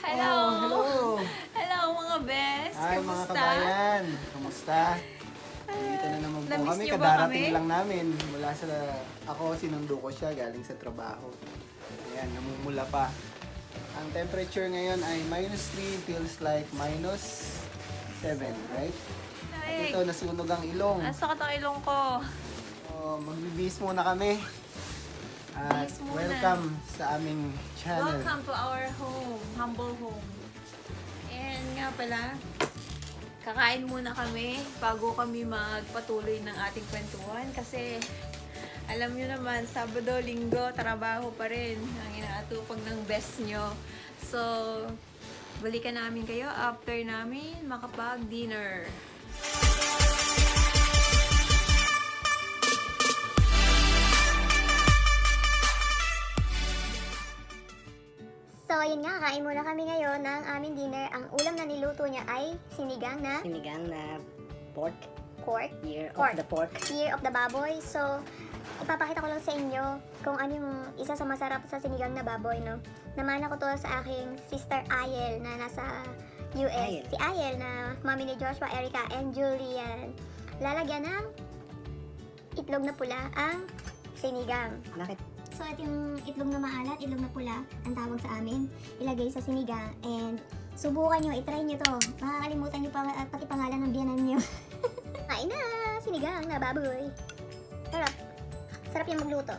Hello! Oh, hello! Hello mga best! Hi mga Kamusta? kabayan! Kamusta? Dito na naman po Na-miss kami. niyo ba Kadarating kami? lang namin. Mula sa... Ako, sinundo ko siya galing sa trabaho. Ayan, namumula pa. Ang temperature ngayon ay -3, feels like -7, right? At Ay, ito, nasunog ang ilong. nasakit ang ilong ko. So, magbibis muna kami. At Bihis muna. welcome sa aming channel. Welcome to our home, humble home. And nga pala, kakain muna kami bago kami magpatuloy ng ating kwentuhan kasi alam nyo naman, Sabado, Linggo, trabaho pa rin ang inaatupag ng best nyo. So, balikan namin kayo after namin makapag-dinner. So, ayun nga, kain muna kami ngayon ng aming dinner. Ang ulam na niluto niya ay sinigang na Sinigang na pork, pork, year Pork. of the pork. ear of the baboy. So, ipapakita ko lang sa inyo kung ano yung isa sa masarap sa sinigang na baboy, no? Namana ko to sa aking sister Ayel na nasa US. Ayel. Si Ayel na mami ni Joshua, Erica, and Julian. Lalagyan ng itlog na pula ang sinigang. Bakit? So, ito yung itlog na maalat, itlog na pula, ang tawag sa amin. Ilagay sa sinigang and subukan nyo, itry nyo to. Makakalimutan nyo pa, pati pangalan ng biyanan nyo. Kain na! Sinigang na baboy. Sarap. Sarap yung magluto.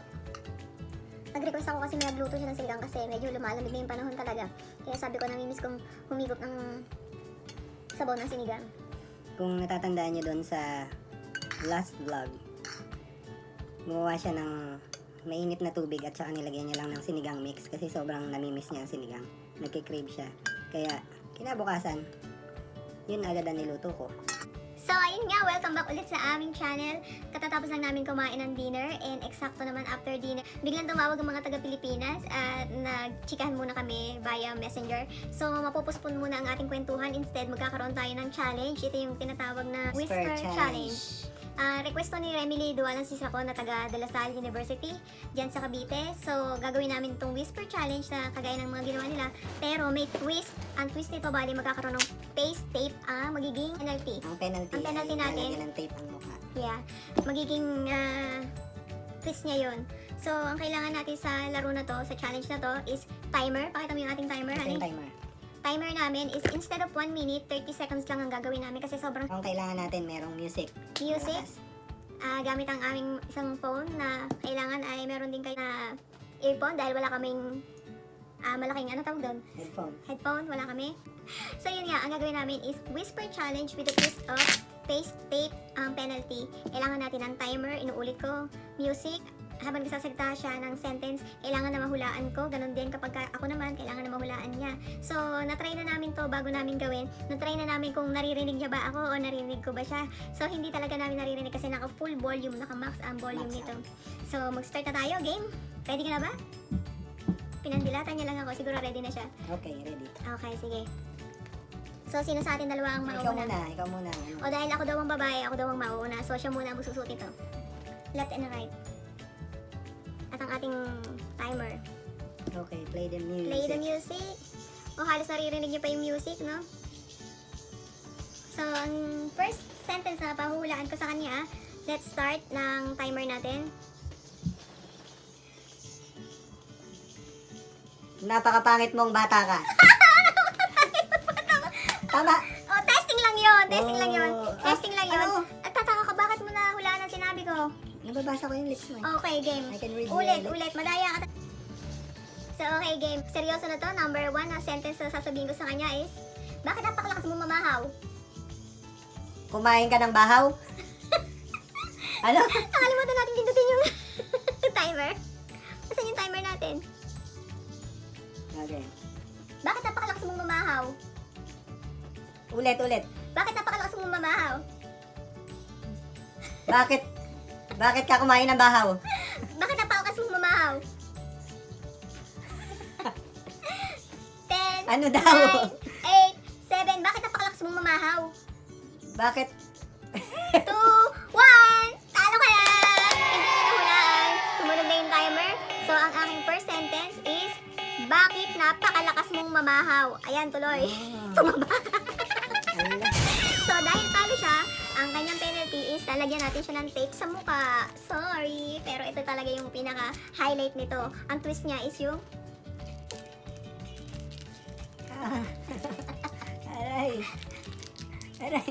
Nag-request ako kasi may nagluto siya ng sinigang kasi medyo lumalamig na yung panahon talaga. Kaya sabi ko, namimiss kong humigop ng sabaw ng sinigang. Kung natatandaan nyo doon sa last vlog, gumawa siya ng mainit na tubig at saka nilagyan niya lang ng sinigang mix kasi sobrang namimiss niya ang sinigang. Nagkikrave siya. Kaya kinabukasan, yun agad ang niluto ko. So, ayun nga, welcome back ulit sa aming channel. Katatapos lang namin kumain ng dinner and eksakto naman after dinner, biglang tumawag ang mga taga-Pilipinas at nagchikahan muna kami via messenger. So, mapupuspon muna ang ating kwentuhan. Instead, magkakaroon tayo ng challenge. Ito yung tinatawag na Whisper Challenge. Request to ni Remily Duwalang sis ako na taga De La Salle University dyan sa Cavite. So, gagawin namin itong Whisper Challenge na kagaya ng mga ginawa nila. Pero may twist. Ang twist nito, bali magkakaroon ng face tape ang magiging penalty. Ang penalty, Ang penalty ay natin. lalagyan ng tape ang mukha. Yeah. Magiging twist niya yun. So, ang kailangan natin sa laro na to, sa challenge na to, is timer. Pakita mo yung ating timer, Ito honey. yung timer. Timer namin is instead of 1 minute, 30 seconds lang ang gagawin namin kasi sobrang Ang kailangan natin merong music. music. Malakas. Gamit ang aming isang phone na kailangan ay meron din kayo na earphone dahil wala kaming malaking ano tawag doon? Headphone, wala kami. So yun nga, ang gagawin namin is Whisper Challenge with the twist of face tape ang penalty. Kailangan natin ng timer, inuulit ko, music, habang nagsasalita siya ng sentence, kailangan na mahulaan ko. Ganon din kapag ako naman, kailangan na mahulaan niya. So, natry na namin to bago namin gawin. Natry na namin kung naririnig niya ba ako o naririnig ko ba siya. So, hindi talaga namin naririnig kasi naka full volume, naka max ang volume Max nito. So, mag-start na tayo. Game? Ready ka na ba? Pinandilatan niya lang ako. Siguro ready na siya. Okay, ready. Okay, sige. So, sino sa atin dalawa ang Ikaw mauuna? muna, ikaw muna. O dahil ako daw ang babae, ako daw ang mauuna. So, siya muna ang magsusuot ito. Left and right. At ang ating timer. Okay, play the music. Play the music. O halos naririnig niyo pa yung music, no? So, ang first sentence na pahuhulaan ko sa kanya, let's start ng timer natin. Napakapangit mong bata ka. Tama. Oh, testing lang yon, testing lang yon, Oh, testing lang yon. ano? At tataka ka, bakit mo na hulaan ang sinabi ko? Nababasa ko yung lips mo. Okay, game. I can read Ulit, your ulit. Madaya ka. So, okay, game. Seryoso na to. Number 1 na sentence na sasabihin ko sa kanya is, bakit napakalakas mo mamahaw? Kumain ka ng bahaw? Ano? Nakalimutan natin pindutin yung timer. Saan yung timer natin? Okay. Bakit napakalakas mong mamahaw? Ulit, ulit. Bakit napakalakas mong mamahaw? Bakit ka kumain ng bahaw? Bakit napakalakas mong mamahaw? 10, Ano daw? 9, 8, 7. Bakit napakalakas mong mamahaw? Bakit? 2, 1. Talo ka na! Hindi na nahulaan. Tumunog na yung timer. So, ang aking first sentence is, Bakit napakalakas mong mamahaw? Ayan, tuloy. Ala. So, dahil talo siya, ang kanyang penalty is lalagyan natin siya ng tape sa mukha. Sorry, pero ito talaga yung pinaka-highlight nito. Ang twist niya is yung... Aray. Aray.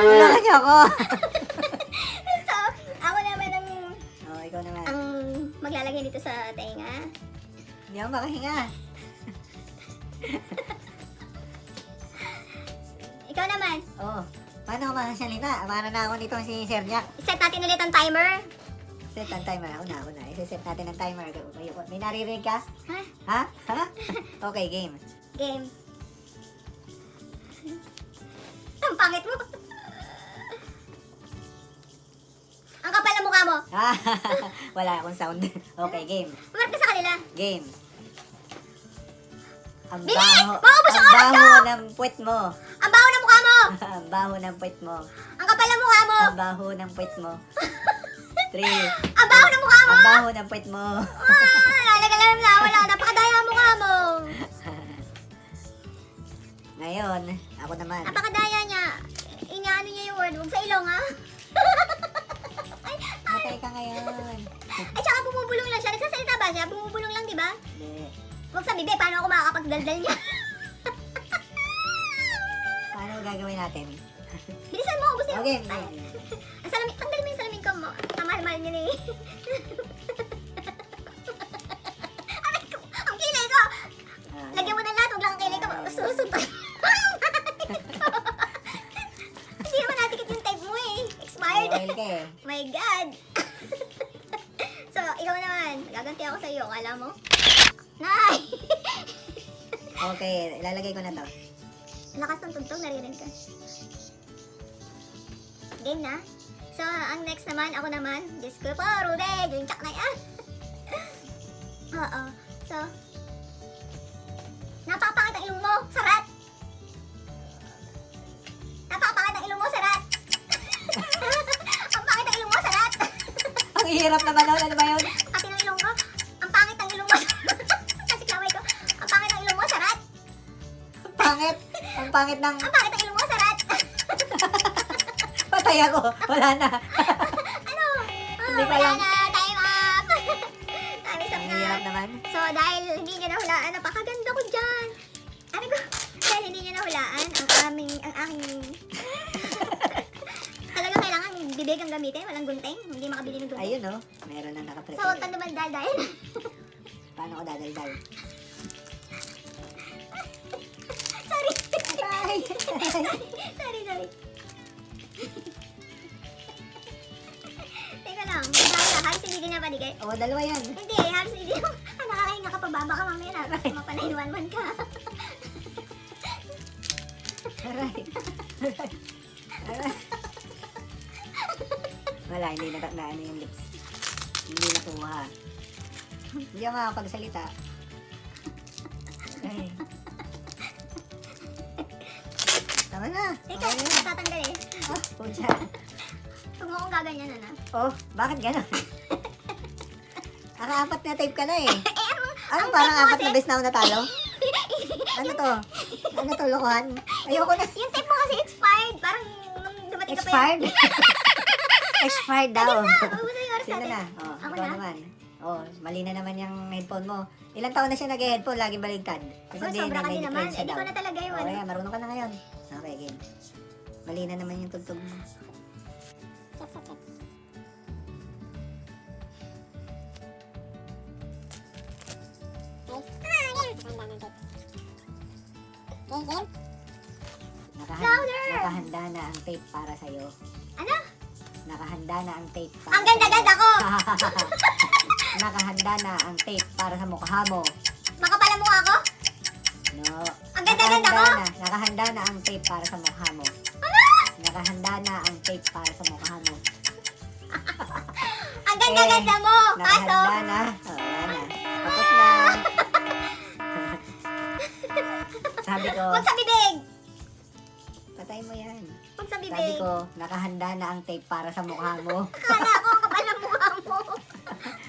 Wala niyo ako. So, ako naman ang Oh, ikaw naman. maglalagay dito sa tenga. Hindi ako makahinga. Ikaw naman, Oh, paano ako makasalita? Para na ako nitong si Sir Jack. set natin ulit ang timer. Set ang timer. Ako na. Isa-set natin ang timer. May naririnig ka? Ha? Ha? Ha? Okay, game. Game. Ang pangit mo. Ang kapal ng mukha mo. Wala akong sound. Okay, game. Umarap ka sa kanila. Game. Ang Bilis! baho, Maubos ang ang oras baho ng puwet mo. Ang baho ng mukha mo. Ang baho ng puwet mo. Ang kapal ng mukha mo. Ang baho ng puwet mo. 3. Ang baho ng mukha mo. Ang baho ng puwet mo. Lalagalam na. Wala. Napakadaya ang mukha mo. Ngayon, ako naman. Napakadaya niya. Inaano niya yung word. Huwag sa ilong, ha? Matay ka ngayon. Ay, tsaka bumubulong lang siya. Nagsasalita ba siya? Bumubulong lang, di ba? Hindi. Huwag sa bibe. Paano ako makakapagdaldal niya? Paano gagawin natin? Bilisan mo. Ubus niyo. Okay. Ay, ang salamin. Tanggalin mo yung salamin ko mo. Kamahal-mahal niya na eh. Aray ko. Ang kilay ko. Lagyan mo ng lahat. Huwag lang ang kilay ko. Susutay. Hindi naman natikit yung type mo eh. Expired. Oil ka eh. My God! So, ikaw naman. Gaganti ako sa iyo. Kala mo? Nay! Okay, ilalagay ko na to. Lakas ng tugtog. Naririnig ka. Game na. So, ang next naman, ako naman. Diyos ko po, Rude. Yung tsak na yan. Oo. So, napakapangit ang ilong mo. Sarat! Napakapangit ang ilong mo. Sarat! Ang pangit ang ilong mo. Sarat! Ang hirap naman nun. Ano ba yun? Pati ng ilong ko. Ang pangit ng ilong mo. Kasi klaway ko. Ang pangit ng ilong mo. Sarat! Ang pangit. Ang pangit ng... Ang pangit ng ilong mo. Sarat! Patay ako. Wala na. Ano? Hindi ko Wala alam. na. Time up! Time is up Ang na. hirap naman. So, dahil hindi niya nahulaan, napakaganda ko dyan. Ano ko? Dahil hindi niya nahulaan, ang aking... Talaga kailangan bibig ang gamitin, walang gunting. Hindi makabili ng gunting. Ayun oh. Meron na So, huwag nakaprepare. kang dumaldal dahil... Paano ko dadaldal? Sorry! Ay! Sorry. Teka lang, halos hindi din napaligay. Oo, dalawa yan. Hindi, halos hindi. Nakakahinga ka pa ba? Baka mamaya na. Mapanahinwan ka. Aray. Aray. Wala, hindi na ano yung lips. Hindi nakuha. Hindi ako makakapagsalita. Ay. Tama na. Teka, Okay na. tatanggal eh. Ah, pucha. Huwag mo akong gaganyan na. Oh, bakit gano'n? Naka-apat na tape ka na eh. Ano, ang parang tape mo apat na kasi- beses na ako natalo? Ano to? Ano to, lokohan? Ayoko na. Yung tape mo kasi expired. Parang nung dumating ka pa Expired? Expired daw. Ubusin yung oras Sino natin. na? Oh, Ako ikaw na? naman. Oh, mali na naman yung headphone mo. Ilang taon na siya nag-headphone, laging baligtad. Oh, sobra ka din naman. Eh, di ko na talaga yun. Oh, yeah, marunong ka na ngayon. Okay, game. Mali na naman yung tugtog mo. Nakahanda na ang tape para sa'yo. Ano? Nakahanda na ang tape para Ang ganda-ganda ko! Nakahanda na ang tape para sa mukha mo. Makapal ang mukha ko? No. Ang ganda-ganda ko? Nakahanda na ang tape para sa mukha mo. Ano? Nakahanda na ang tape para sa mukha mo. Ang ganda-ganda mo! Kaso, Nakahanda na. Oh, wala na. Tapos na. Sabi ko, huwag sa bibig! patay mo yan. Huwag sa Sabi bibig. ko, nakahanda na ang tape para sa mukha mo. Akala ko ang kapal ang mukha mo.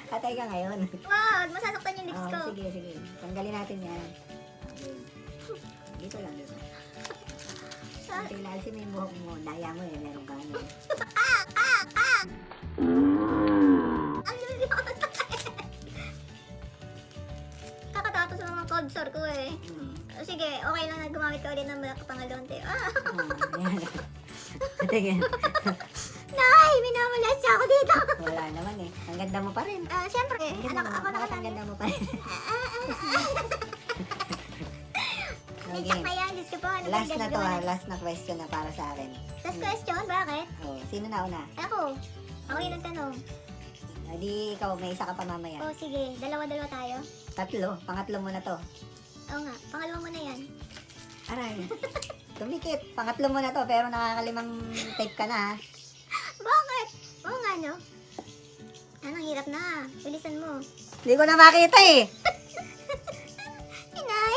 Patay Mamatay ka ngayon. Wag, masasaktan yung lips Oh, ko. sige, sige. Tanggalin natin yan. Okay. Dito lang, dito. Okay, lalsin mo yung buhok mo. Daya mo eh, meron ka ano. Ang lips ko. Kakatatos ng mga cold sore ko eh. Sige, okay lang na gumamit ka ulit ng black pangalonte. Ayan. Tingin. Nay, minamalas siya ako dito. Wala naman eh. Ang ganda mo pa rin. Siyempre, Ang ako ang nakasali. ganda mo pa rin. May Okay. check pa yan, Diyos ko po. Ano ba Last yung na to gagawa ha. natin? Last na question na para sa akin. Last question, bakit? Oh, sino na una? Ako. Ako yung nagtanong. Di ikaw, may isa ka pa mamaya. Oh, sige. Dalawa-dalawa tayo. Tatlo. Pangatlo mo na to. Oo nga. Pangalawa mo na yan. Aray. Tumikit. Pangatlo mo na to, pero nakakalimang tape ka na ha. Bakit? Oo nga, no? Ang hirap na. Bilisan mo. Hindi ko na makita eh. Inay,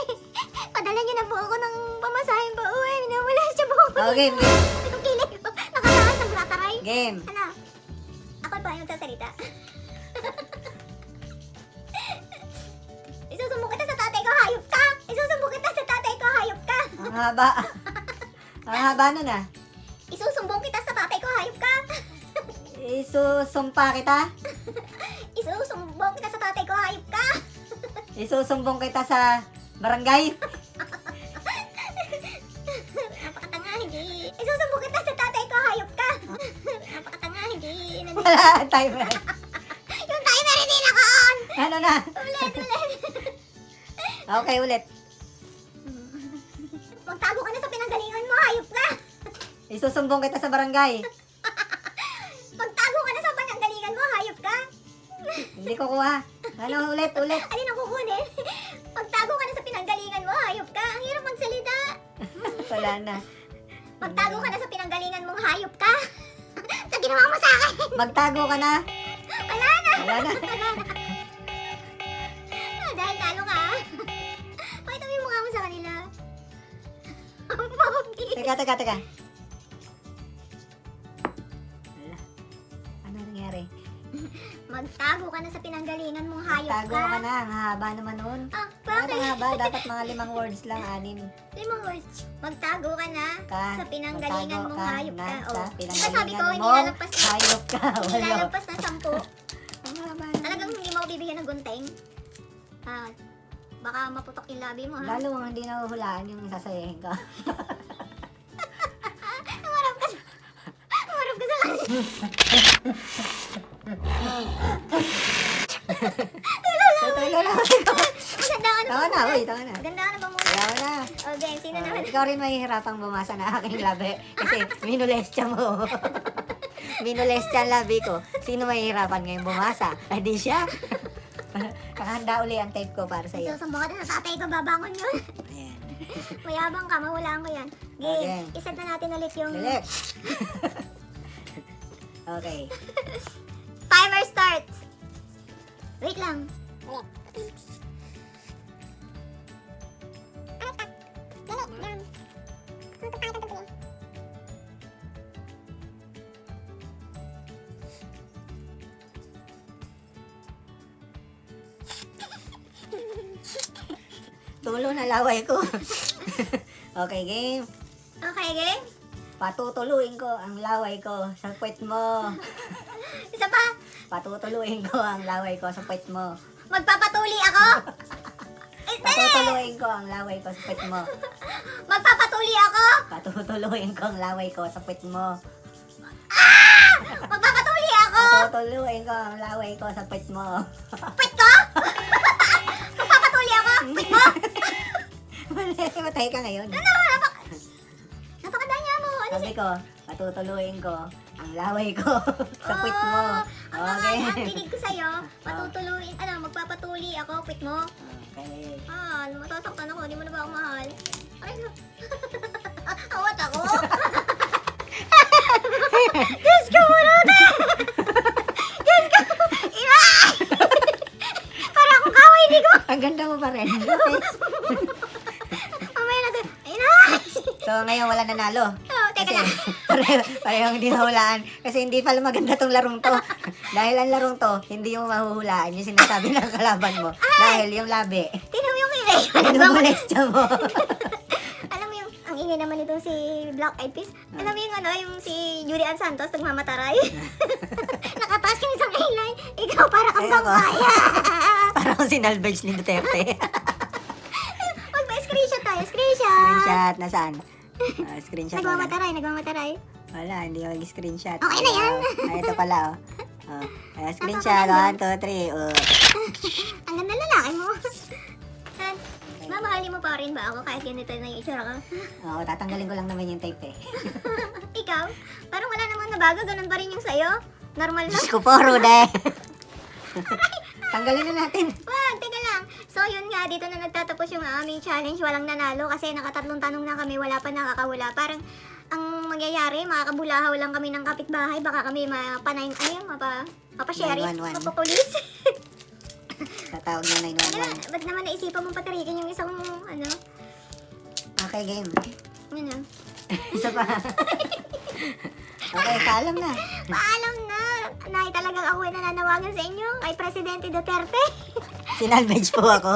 padala niyo na po ako ng pamasahin pa uwi. Minawala siya po ako. Okay, Ang kilig ko. Nakataas ng lataray. game. Ano? Ako ba yung nagsasalita? Isusumbong kita sa tatay ko, hayop ka! Isusumbong kita sa tatay ko, hayop ka! Ang haba. Ang haba nun ah. Isusumbong kita sa tatay ko, hayop ka! Isusumpa kita. Isusumbong kita sa tatay ko, hayop ka! Isusumbong kita sa barangay. Napakatanga, hindi. Isusumbong kita sa tatay ko, hayop ka! Napakatanga, hindi. Wala ang timer. Yung timer hindi naka-on! Ano na? Ulit, ulit. Okay, ulit. Magtago ka na sa pinanggalingan mo, hayop ka! Isusumbong kita sa barangay. Magtago ka na sa pinanggalingan mo, hayop ka! Hindi ko kuha. Ano, ulit, ulit. Alin ang kukunin? Magtago ka na sa pinanggalingan mo, hayop ka! Ang hirap magsalita! Wala na. Magtago ka na sa pinanggalingan mong hayop ka! Ito ginawa mo sa akin! Magtago ka na. Wala na! Wala na. Dahil talo ka. Pakita mo yung mukha mo sa kanila. Ang pogi. Teka. Wala. Ano nangyari? Magtago ka na sa pinanggalingan mong hayop Magtago ka. ka na. Ang haba naman nun. Ah, Bakit bakit? ang haba? Dapat mga 5 words lang, 6. 5 words. Magtago ka na Ka. sa pinanggalingan Magtago mong hayop na ka. sa Oh. pinanggalingan Sabi ko, hindi mong lalagpas na. hayop ka. Hindi Wala. lalagpas na 10. Ang haba na. Talagang hindi mo ako bibigyan ng gunting. Ah, baka maputok yung labi mo, ha? Lalo ang hindi nahuhulaan yung sasayahin ka. Umarap ka sa... Umarap ka sa kanila. Tutuloy lang. Maganda ka na. Tama na, uy, tama na. Maganda ka na ba muna? Wala na. Okay, sino naman? Ikaw rin mahihirapang bumasa na aking labi. Kasi minulestya mo. Minulestya ang labi ko. Sino mahihirapan ngayon bumasa? Ay di siya. Kakahanda uli ang tape ko para sa iyo. Susumbong ka na sa tatay ko, babangon yun. Ayan. Mayabang ka, mahulaan ko yan. Okay. Game, iset na natin ulit yung Dali. Okay. timer starts. Wait lang. Tulo na laway ko. Okay, game. Okay, game? Patutuluin ko ang laway ko sa puwet mo. Isa pa. Patutuluin ko ang laway ko sa puwet mo. Magpapatuli ako. Patutuluin ko ang laway ko sa puwet mo. Magpapatuli ako. Patutuluin ko ang laway ko sa puwet mo. Magpapatuli ako. Patutuluin ko ang laway ko sa puwet mo. Pwit ko? Magpapatuli ako. Pwit mo? Matay ka ngayon. Napakadanya mo. Ano Sabi ko, patutuluin ko ang laway ko sa puwet mo. Ang dinig ko sa'yo, patutuluin, magpapatuli ako, pwit mo. Okay. Matasaktan ako, di mo na ba ako mahal? Ay, awat ako. Diyos ko, Marota! Diyos ko! Ina! Para akong kaway, di ko. Ang ganda mo pa rin. Mamaya na doon. Ina! So, ngayon wala nanalo. Oh, teka Kasi lang. parehong hindi nahulaan. Kasi hindi pala maganda tong larong to. Dahil ang larong to, hindi mo mahuhulaan yung sinasabi ng kalaban mo. Dahil yung labi, Tingnan mo yung ingay. pinumulestya mo. Alam mo yung, ang ingay naman itong si Black Eyed Peas. Alam mo yung ano, yung si Judy Ann Santos, nagmamataray. Nakataas yung isang ilay. Ikaw para kang Ay, ako. vampire. Parang si Nalbage ni Duterte. Mag-screenshot tayo, screenshot. Screenshot, nasaan? Screenshot na. Nagmamataray. Wala, hindi ako mag-screenshot. Okay na yan. Ito pala, oh. Screenshot, 1, 2, 3, oh. Ang ganda lalaki mo. At, mamahalin mo pa rin ba ako kahit ganito na yung itsura ko? Oo, tatanggalin ko lang naman yung tape eh. Ikaw? Parang wala namang nabago, ganun pa rin yung sayo. Normal lang. Diyos ko po, Rude. Tanggalin na natin. Wag, teka lang. So, yun nga, dito na nagtatapos yung aming challenge. Walang nanalo kasi nakatatlong tanong na kami, wala pa nakakawala. Parang, ang mangyayari, makakabulahaw lang kami ng kapitbahay. Baka kami mapa-sheriff, 911. mapa-police. Tatawag yung 911. Ba't naman naisipan mong patarikin yung isang, ano, Okay, game. ano? Isa pa. Okay, paalam na. Paalam na! Nay, talagang ako ay nananawagan sa inyo kay Presidente Duterte. Sinalvage po ako.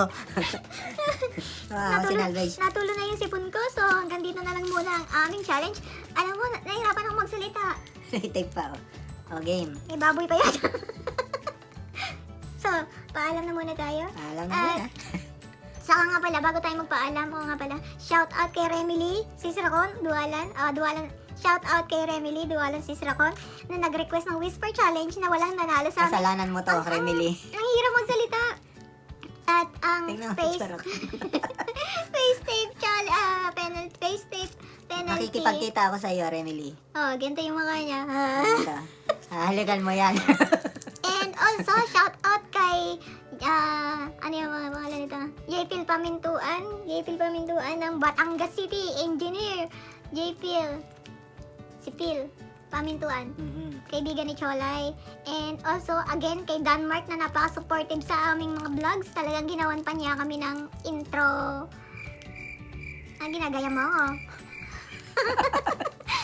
Wow, sinalvage. Natulo na yung sipon ko, so hanggang dito na lang muna ang aming challenge. Alam mo, nahirapan akong magsalita. Tape pa, oh. Oh, game. May baboy pa yan. So, paalam na muna tayo. Paalam na muna. Saka nga pala, bago tayo magpaalam, oo nga pala, shout out kay Remily, Sis Racon, Dualan, shout out kay Remily, Dualan, Sis Racon, na nag-request ng Whisper Challenge na walang nanalo sa amin. Kasalanan mo to, Remily. Ang hirap magsalita. At ang Tingnan mo, face charot. face tape penalty, face tape penalty. Makikipagkita ako sa iyo, Remily. Oh, ganito yung mga niya. Ito. Halikan mo yan. And also, shout out kay, ano yung mga pangalan nito? JPil Pamintuan ng Batangas City, engineer. JPil. Si Pil Pamintuan. Kaibigan ni Cholay. And also, again, kay Denmark na napaka-supportive sa aming mga vlogs. Talagang ginawan pa niya kami ng intro. Ginagaya mo ako.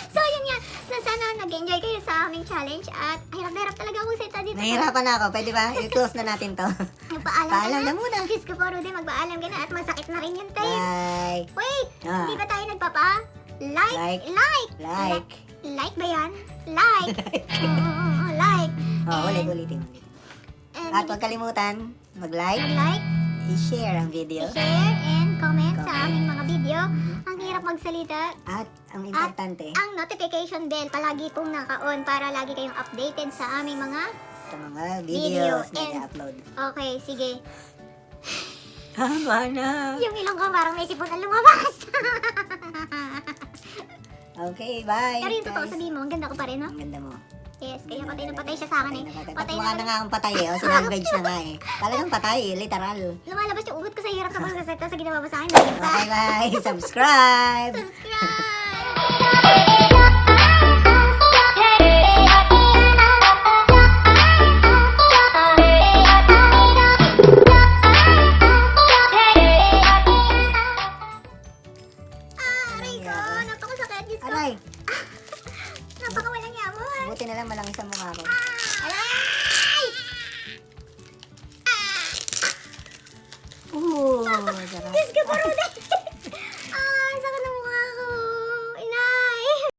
So, yun nga. So, sana nag-enjoy kayo sa aming challenge. At hirap na hirap talaga ako sa dito. Nahihirapan na ako. Pwede ba? I-close na natin to. Magpaalam Paalam ka na muna. Diyos ko po, Rudy, magpaalam ka na. At masakit na rin yung tape. Bye. Wait! Ah. Hindi ba tayo nagpapa? Like! Like ba yan? Like! Like! Oh, And- ulitin. And At huwag kalimutan, mag-like, like, i-share ang video. share, and comment sa Comment. aming mga video. Ang hirap magsalita. At ang importante, Ang notification bell palagi pong naka-on para lagi kayong updated sa aming mga... sa mga videos na and- i-upload. Okay, sige. Tama na. Yung ilong ko parang may sipon na lumabas. Okay, bye. Pero yung totoo, guys. sabihin mo, ang ganda ko pa rin, no? Ang ganda mo. Yes, kaya patay na patay siya sa akin eh. Patay Mukha na na. nga akong patay eh. O, sinalvage na nga eh. Talagang patay, literal. Lumalabas yung ugot ko sa hirap na pagsasalita sa ginawa mo sa akin. Dahil pa. Okay, bye. Subscribe. Subscribe! Aray ko, napakasakit. Diyos ko. Aray, Napakawalang yamon. buti na lang malangis ang mukha ko. Aray! Ooh, sarap. Diyos ko, Rudy!